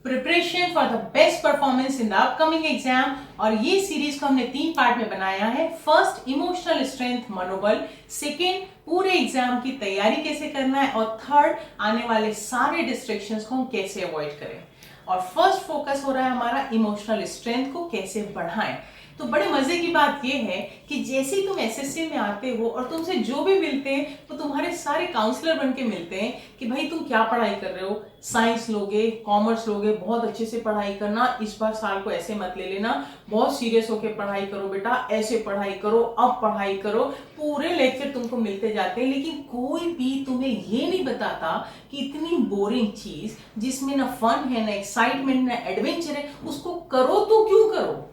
Preparation for the best performance in the upcoming exam. और ये series को हमने 3 पार्ट में बनाया है। फर्स्ट, इमोशनल स्ट्रेंथ, मनोबल। सेकेंड, पूरे एग्जाम की तैयारी कैसे करना है। और थर्ड, आने वाले सारे डिस्ट्रैक्शंस को हम कैसे अवॉइड करें। और फर्स्ट फोकस हो रहा है हमारा इमोशनल स्ट्रेंथ को कैसे बढ़ाएं। तो बड़े मजे की बात यह है कि जैसे ही तुम एसएससी में आते हो और तुमसे जो भी मिलते हैं तो तुम्हारे सारे काउंसलर बन के मिलते हैं कि भाई तुम क्या पढ़ाई कर रहे हो, साइंस लोगे, कॉमर्स लोगे, बहुत अच्छे से पढ़ाई करना, इस बार साल को ऐसे मत ले लेना, बहुत सीरियस होके पढ़ाई करो बेटा, ऐसे पढ़ाई करो, अब पढ़ाई करो। पूरे लेक्चर तुमको मिलते जाते हैं, लेकिन कोई भी तुम्हें ये नहीं बताता कि इतनी बोरिंग चीज जिसमें ना फन है, ना एक्साइटमेंट, ना एडवेंचर है, उसको करो तो क्यों करो।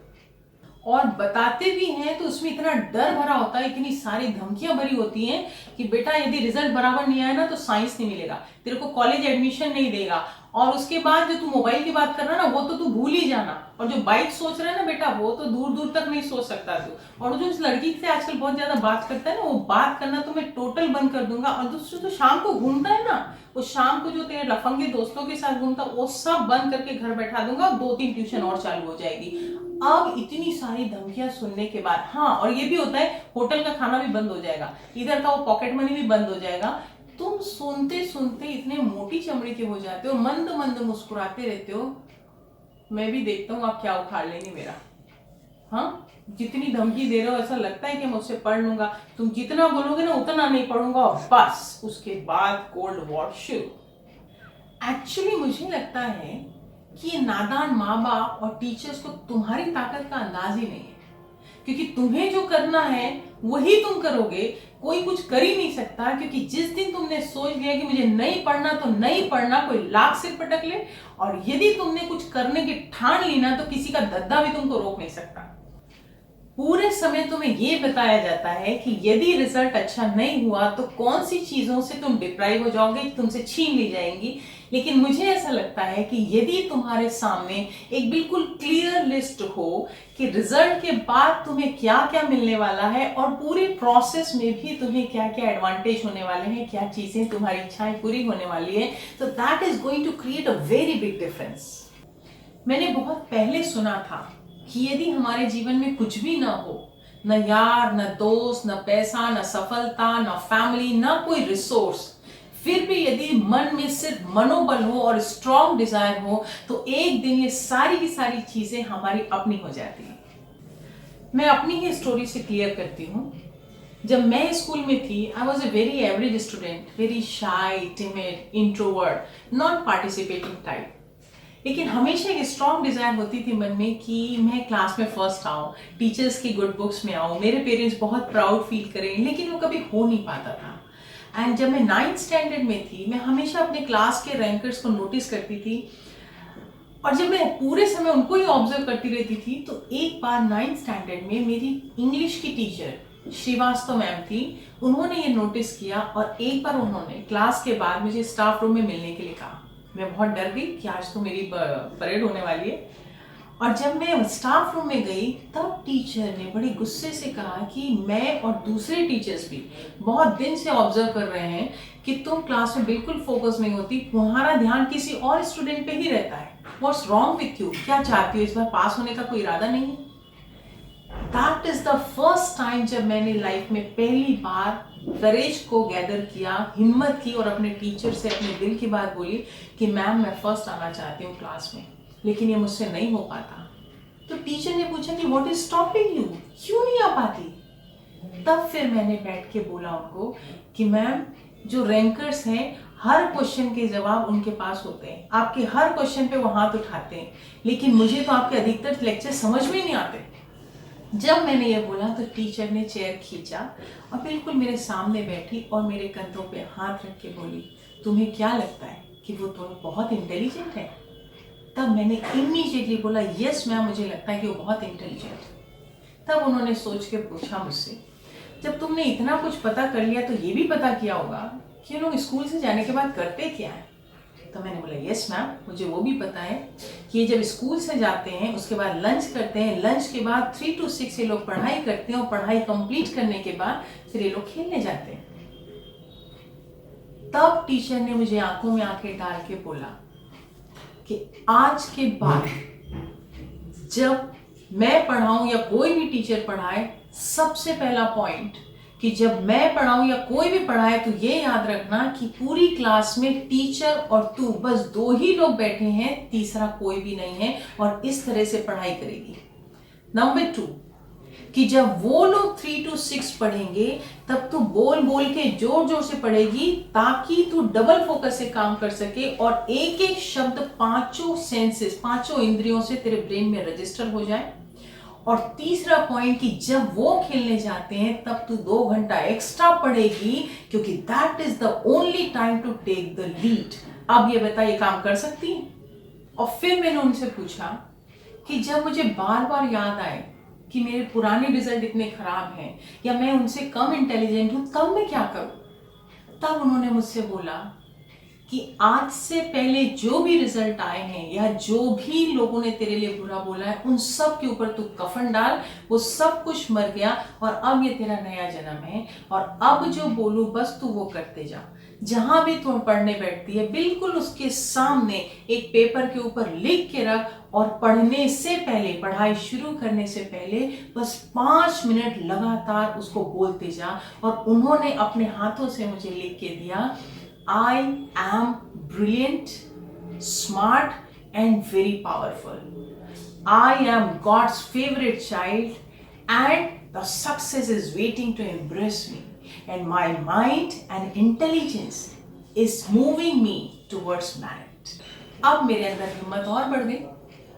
और बताते भी हैं तो उसमें इतना डर भरा होता है, इतनी सारी धमकियां भरी होती हैं कि बेटा यदि रिजल्ट बराबर नहीं आया ना तो साइंस नहीं मिलेगा, तेरे को कॉलेज एडमिशन नहीं देगा, और उसके बाद जो तू मोबाइल की बात कर रहा है ना वो तो तू भूल ही जाना, और जो बाइक सोच रहा है ना बेटा वो तो दूर दूर तक नहीं सोच सकता तू। और जो इस लड़की से आजकल बहुत ज्यादा बात करता है ना, वो बात करना तो मैं टोटल बंद कर दूंगा। और दूसरे तो शाम को घूमता है ना, वो शाम को जो तेरे लफंगे दोस्तों के साथ घूमता वो सब बंद करके घर बैठा दूंगा, 2-3 ट्यूशन और चालू हो जाएगी। अब इतनी सारी धमकियां सुनने के बाद, हाँ, और ये भी होता है होटल का खाना भी बंद हो जाएगा, इधर का वो पॉकेट मनी भी बंद हो जाएगा। तुम सुनते सुनते इतने मोटी चमड़ी के हो जाते हो, मंद मंद मुस्कुराते रहते हो। मैं भी देखता हूँ आप क्या उखाड़ लेंगे मेरा। हाँ, जितनी धमकी दे रहे हो ऐसा लगता है कि मैं उससे पढ़ लूंगा, तुम जितना बोलोगे ना उतना नहीं पढ़ूंगा, बस उसके बाद कोल्ड वॉर शुरू। एक्चुअली मुझे लगता है कि ये नादान माँ बाप और टीचर्स को तुम्हारी ताकत का अंदाज ही नहीं है, क्योंकि तुम्हें जो करना है वही तुम करोगे, कोई कुछ कर ही नहीं सकता। क्योंकि जिस दिन तुमने सोच लिया कि मुझे नहीं पढ़ना तो नहीं पढ़ना, कोई लाख सिर पटक ले, और यदि तुमने कुछ करने की ठान ली ना तो किसी का दद्दा भी तुमको रोक नहीं सकता। पूरे समय तुम्हें यह बताया जाता है कि यदि रिजल्ट अच्छा नहीं हुआ तो कौन सी चीजों से तुम डिप्राइव हो जाओगे, तुमसे छीन ली जाएंगी। लेकिन मुझे ऐसा लगता है कि यदि तुम्हारे सामने एक बिल्कुल क्लियर लिस्ट हो कि रिजल्ट के बाद तुम्हें क्या क्या मिलने वाला है और पूरे प्रोसेस में भी तुम्हें क्या क्या एडवांटेज होने वाले हैं, क्या चीजें तुम्हारी इच्छाएं पूरी होने वाली है, तो that is going to create a very big difference. मैंने बहुत पहले सुना था कि यदि हमारे जीवन में कुछ भी ना हो, न यार, न दोस्त, न पैसा, न सफलता, न फैमिली, न कोई रिसोर्स, फिर भी यदि मन में सिर्फ मनोबल हो और स्ट्रॉन्ग डिजायर हो तो एक दिन ये सारी की सारी चीजें हमारी अपनी हो जाती है। मैं अपनी ही स्टोरी से क्लियर करती हूँ। जब मैं स्कूल में थी, I was a very average student, very shy, timid, introvert, non participating type. लेकिन हमेशा एक स्ट्रॉन्ग डिजायर होती थी मन में कि मैं क्लास में फर्स्ट आऊं, टीचर्स की गुड बुक्स में आऊं, मेरे पेरेंट्स बहुत प्राउड फील करें, लेकिन वो कभी हो नहीं पाता था। एंड जब मैं 9th स्टैंडर्ड में थी, मैं हमेशा अपने क्लास के रैंकर्स को नोटिस करती थी, और जब मैं पूरे समय उनको ही ऑब्जर्व करती रहती थी तो एक बार 9th स्टैंडर्ड में मेरी इंग्लिश की टीचर श्रीवास्तव मैम थी, उन्होंने ये नोटिस किया और एक बार उन्होंने क्लास के बाद मुझे स्टाफ रूम में मिलने के लिए कहा। मैं बहुत डर गई कि आज तो मेरी परेड होने वाली है। और जब मैं स्टाफ रूम में गई तब टीचर ने बड़े गुस्से से कहा कि मैं और दूसरे टीचर्स भी बहुत दिन से ऑब्जर्व कर रहे हैं कि तुम क्लास में बिल्कुल फोकस नहीं होती, तुम्हारा ध्यान किसी और स्टूडेंट पे ही रहता है। व्हाट्स रॉन्ग विथ यू, क्या चाहती हो, इस बार पास होने का कोई इरादा नहीं है। That is the first time जब मैंने लाइफ में पहली बार करेज को गैदर किया, हिम्मत की और अपने टीचर से अपने दिल की बात बोली कि मैम मैं फर्स्ट आना चाहती हूँ क्लास में, लेकिन ये मुझसे नहीं हो पाता। तो टीचर ने पूछा कि व्हाट इज स्टॉपिंग यू, क्यों नहीं आ पाती। तब फिर मैंने बैठ के बोला उनको कि मैम जो रैंकर्स हैं हर क्वेश्चन के जवाब उनके पास होते हैं, आपके हर क्वेश्चन पे वो हाथ उठाते हैं, लेकिन मुझे तो आपके अधिकतर लेक्चर समझ में नहीं आते। जब मैंने ये बोला तो टीचर ने चेयर खींचा और बिल्कुल मेरे सामने बैठी और मेरे कंधों पे हाथ रख के बोली, तुम्हें क्या लगता है कि वो तो बहुत इंटेलिजेंट है। तब मैंने इमीडिएटली बोला, यस मैम, मुझे लगता है कि वो बहुत इंटेलिजेंट है। तब उन्होंने सोच के पूछा मुझसे, जब तुमने इतना कुछ पता कर लिया तो ये भी पता किया होगा कि लोग स्कूल से जाने के बाद करते क्या है। तो मैंने बोला, यस मैम, मुझे वो भी पता है कि ये जब स्कूल से जाते हैं उसके बाद लंच करते हैं, लंच के बाद 3 to 6 ये लोग पढ़ाई करते हैं और पढ़ाई कंप्लीट करने के बाद फिर ये लोग खेलने जाते हैं। तब टीचर ने मुझे आंखों में आंखें डाल के बोला, कि आज के बाद जब मैं पढ़ाऊं या कोई भी टीचर पढ़ाए, सबसे पहला पॉइंट कि जब मैं पढ़ाऊं या कोई भी पढ़ाए तो ये याद रखना कि पूरी क्लास में टीचर और तू बस 2 ही लोग बैठे हैं, तीसरा कोई भी नहीं है, और इस तरह से पढ़ाई करेगी। नंबर 2 कि जब वो लोग 3 to 6 पढ़ेंगे तब तू बोल बोल के जोर जोर से पढ़ेगी ताकि तू डबल फोकस से काम कर सके और एक एक शब्द 5 सेंसेस 5 इंद्रियों से तेरे ब्रेन में रजिस्टर हो जाए। और तीसरा पॉइंट कि जब वो खेलने जाते हैं तब तू 2 घंटा एक्स्ट्रा पढ़ेगी, क्योंकि that is the only time to take the lead. अब ये बता, ये काम कर सकती है? और फिर मैंने उनसे पूछा कि जब मुझे बार बार याद आए कि मेरे पुराने रिजल्ट इतने खराब हैं या मैं उनसे कम इंटेलिजेंट हूं, तब मैं क्या करूं? तब उन्होंने मुझसे बोला कि आज से पहले जो भी रिजल्ट आए हैं या जो भी लोगों ने तेरे लिए बुरा बोला है, उन सब के ऊपर तू कफन डाल, वो सब कुछ मर गया और अब ये तेरा नया जन्म है, और अब जो बोलूं बस तू वो करते जा। जहां भी तू पढ़ने बैठती है बिल्कुल उसके सामने एक पेपर के ऊपर लिख के रख, और पढ़ने से पहले, पढ़ाई शुरू करने से पहले बस 5 मिनट लगातार उसको बोलते जा। और उन्होंने अपने हाथों से मुझे लिख के दिया, I am brilliant, smart and very powerful. I am God's favorite child and the success is waiting to embrace me. And my mind and intelligence is moving me towards merit. अब मेरे अंदर हिम्मत और बढ़ गई।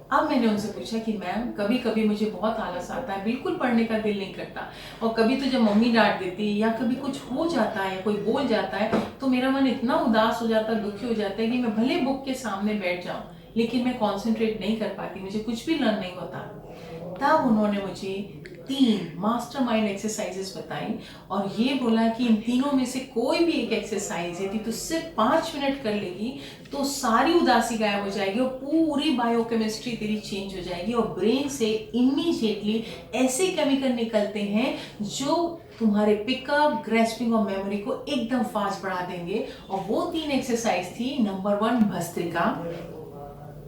अब मैंने उनसे पूछा कि मैम, कभी कभी मुझे बहुत आलस आता है, बिल्कुल पढ़ने का दिल नहीं करता, और कभी तो जब मम्मी डांट देती है या कभी कुछ हो जाता है, कोई बोल जाता है, तो मेरा मन इतना उदास हो जाता है, दुखी हो जाता है कि मैं भले बुक के सामने बैठ जाऊं लेकिन मैं कॉन्सेंट्रेट नहीं कर पाती, मुझे कुछ भी लर्न नहीं होता। तब उन्होंने मुझे 3 मास्टरमाइंड एक्सरसाइजेस बताई और ये बोला कि इन तीनों में से कोई भी एक एक्सरसाइज यदि तू सिर्फ 5 मिनट कर लेगी तो सारी उदासी गायब हो जाएगी और पूरी बायोकेमिस्ट्री तेरी चेंज हो जाएगी, और ब्रेन से इमीडिएटली ऐसे केमिकल निकलते हैं जो तुम्हारे पिकअप, ग्रेस्पिंग और मेमोरी को एकदम फास्ट बढ़ा देंगे। और वो 3 एक्सरसाइज थी, number 1 bhastrika,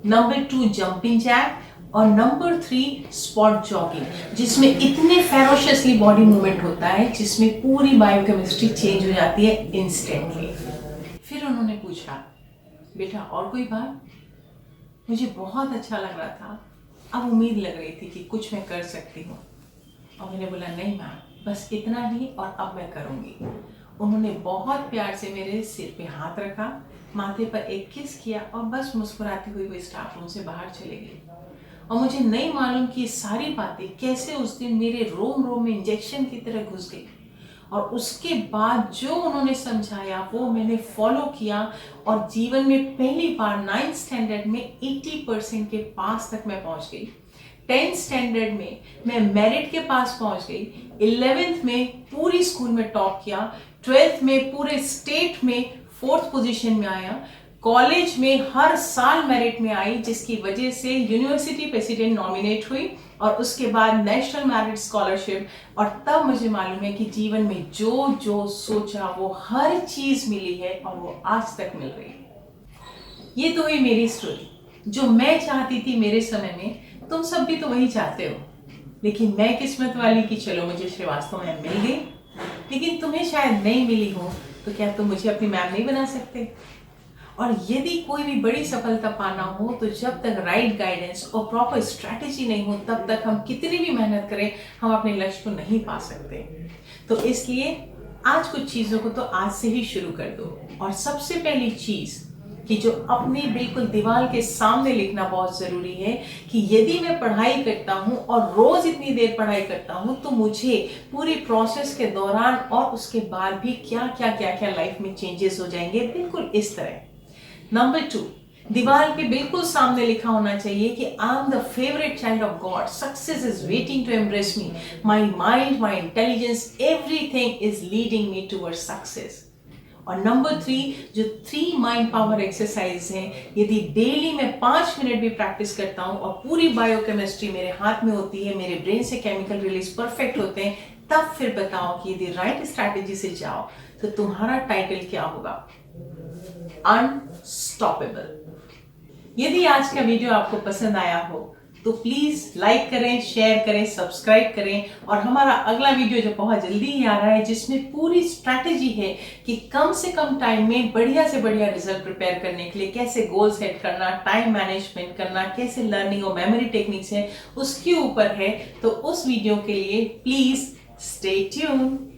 number 2 jumping jack, और नंबर 3 स्पॉट जॉगिंग, जिसमें इतने फेरोशियसली बॉडी मूवमेंट होता है जिसमें पूरी बायोकेमिस्ट्री चेंज हो जाती है इंस्टेंटली। फिर उन्होंने पूछा, बेटा और कोई बात? मुझे बहुत अच्छा लग रहा था, अब उम्मीद लग रही थी कि कुछ मैं कर सकती हूँ, और मैंने बोला नहीं मैम, बस इतना ही और अब मैं करूँगी। उन्होंने बहुत प्यार से मेरे सिर पे हाथ रखा, माथे पर एक किस किया और बस मुस्कुराती हुई वो स्टाफ रूम से बाहर चले गई। और मुझे नहीं मालूम कि ये सारी बातें कैसे उस दिन मेरे रोम रोम में इंजेक्शन की तरह घुस गई, और उसके बाद जो उन्होंने समझाया वो मैंने फॉलो किया, और जीवन में पहली बार 9th स्टैंडर्ड में 80% के पास तक मैं पहुंच गई। 10th स्टैंडर्ड में मैं मेरिट के पास पहुंच गई, 11th में पूरी स्कूल में टॉप किया, 12th में पूरे स्टेट में 4th पोजीशन में आया, कॉलेज में हर साल मेरिट में आई, जिसकी वजह से यूनिवर्सिटी प्रेसिडेंट नॉमिनेट हुई, और उसके बाद नेशनल मेरिट स्कॉलरशिप। और तब मुझे मालूम है कि जीवन में जो जो सोचा वो हर चीज मिली है, और वो आज तक मिल रही है। ये तो हुई मेरी स्टोरी, जो मैं चाहती थी मेरे समय में, तुम सब भी तो वही चाहते हो, लेकिन मैं किस्मत वाली कि चलो मुझे श्रीवास्तव में मिल गई, लेकिन तुम्हें शायद नहीं मिली हो, तो क्या तुम मुझे अपनी मैम नहीं बना सकते? और यदि कोई भी बड़ी सफलता पाना हो तो जब तक राइट गाइडेंस और प्रॉपर स्ट्रैटेजी नहीं हो तब तक हम कितनी भी मेहनत करें हम अपने लक्ष्य को नहीं पा सकते। तो इसलिए आज कुछ चीज़ों को तो आज से ही शुरू कर दो। और सबसे पहली चीज़ कि जो अपनी बिल्कुल दीवार के सामने लिखना बहुत ज़रूरी है कि यदि मैं पढ़ाई करता हूँ और रोज़ इतनी देर पढ़ाई करता हूँ तो मुझे पूरी प्रोसेस के दौरान और उसके बाद भी क्या क्या लाइफ में चेंजेस हो जाएंगे, बिल्कुल इस तरह। नंबर 2, दीवार पे बिल्कुल सामने लिखा होना चाहिए कि I am the favourite child of God, success is waiting to embrace me, my mind, my intelligence, everything is leading me towards success. और नंबर 3, जो 3 माइंड पावर एक्सरसाइज हैं, यदि डेली मैं 5 मिनट भी प्रैक्टिस करता हूँ और पूरी बायोकेमिस्ट्री मेरे हाथ में होती है, मेरे ब्रेन से केमिकल रिलीज परफेक्ट होते हैं, तब फिर बताओ कि यदि राइट स्ट्रैटेजी से जाओ तो तुम्हारा टाइटल क्या होगा? अनस्टॉपेबल। यदि आज का वीडियो आपको पसंद आया हो तो प्लीज लाइक करें, शेयर करें, सब्सक्राइब करें। और हमारा अगला वीडियो जो बहुत जल्दी ही आ रहा है, जिसमें पूरी स्ट्रैटेजी है कि कम से कम टाइम में बढ़िया से बढ़िया रिजल्ट प्रिपेयर करने के लिए कैसे गोल सेट करना, टाइम मैनेजमेंट करना, कैसे लर्निंग और मेमोरी टेक्निक्स है, उसके ऊपर है। तो उस वीडियो के लिए प्लीज स्टे ट्यून्ड।